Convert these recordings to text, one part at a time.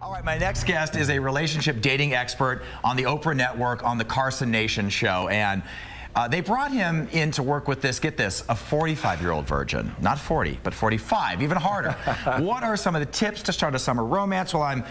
All right, my next guest is a relationship dating expert on the Oprah Network on the Carson Nation show. And they brought him in to work with this, get this, a 45-year-old virgin. Not 40, but 45, even harder. What are some of the tips to start a summer romance? Well, I'm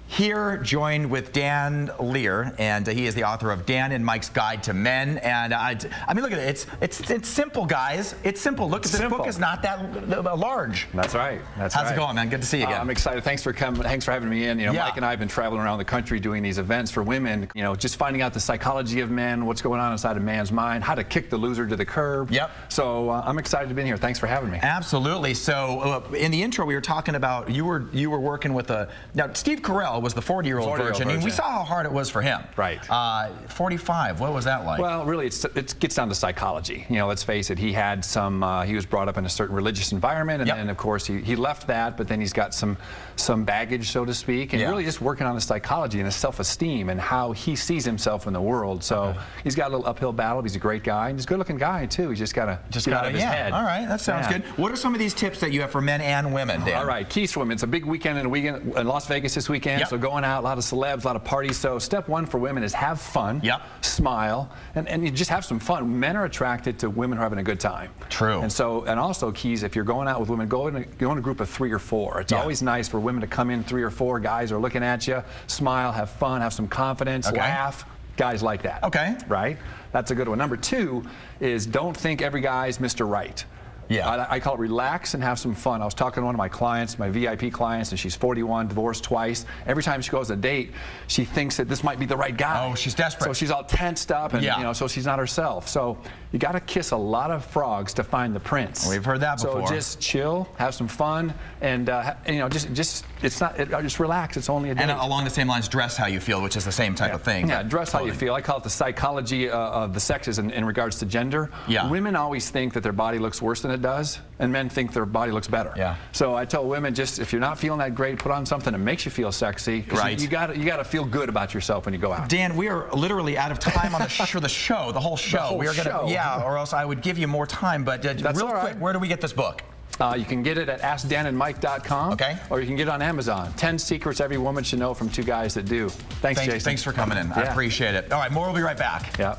here joined with Dan Lier, and he is the author of Dan and Mike's Guide to Men. And I mean, look at it. It's simple, guys. It's simple. Look at this book. Is not that large. That's right. How's it going, man? Good to see you again. I'm excited. Thanks for coming. Thanks for having me in. You know, Mike and I have been traveling around the country doing these events for women. You know, just finding out the psychology of men, what's going on inside a man's mind, how to kick the loser to the curb. Yep. So I'm excited to be here. Thanks for having me. Absolutely. So in the intro, we were talking about you were working with now Steve Carell was the 40-year-old virgin, and we saw how hard it was for him. Right. 45. What was that like? Well, really, it gets down to psychology. You know, let's face it. He had some. He was brought up in a certain religious environment, and then of course he left that. But then he's got some baggage, so to speak, and really just working on his psychology and his self-esteem and how he sees himself in the world. So he's got a little uphill battle. He's a great guy, and he's a good-looking guy too. He's just got to get out of his head. All right, that sounds good. What are some of these tips that you have for men and women, Dan? All right, keys for women. It's a big weekend in Las Vegas this weekend. So going out, a lot of celebs, a lot of parties. So step one for women is have fun, smile, and you just have some fun. Men are attracted to women who are having a good time. True. And also keys, if you're going out with women, go in a group of 3 or 4. It's always nice for women to come in 3 or 4 guys are looking at you, smile, have fun, have some confidence, laugh. Guys like that. Okay. Right? That's a good one. Number 2 is don't think every guy's Mr. Right. Yeah. I call it relax and have some fun. I was talking to one of my clients, my VIP clients, and she's 41, divorced twice. Every time she goes on a date, she thinks that this might be the right guy. Oh, she's desperate. So she's all tensed up, and you know, so she's not herself. So you got to kiss a lot of frogs to find the prince. We've heard that before. So just chill, have some fun, and you know, just relax. It's only a date. And along the same lines, dress how you feel, which is the same type of thing. Yeah, dress how you feel. I call it the psychology of the sexes in regards to gender. Yeah. Women always think that their body looks worse than it does, and men think their body looks better. Yeah. So I tell women, just if you're not feeling that great, put on something that makes you feel sexy. Right. You got to feel good about yourself when you go out. Dan, we are literally out of time on the show, the whole show. We are gonna, or else I would give you more time. But real quick, where do we get this book? You can get it at AskDanandMike.com, or you can get it on Amazon. 10 secrets every woman should know from 2 guys that do. Thanks, Jason. Thanks for coming in. I appreciate it. All right, more. We'll be right back. Yeah.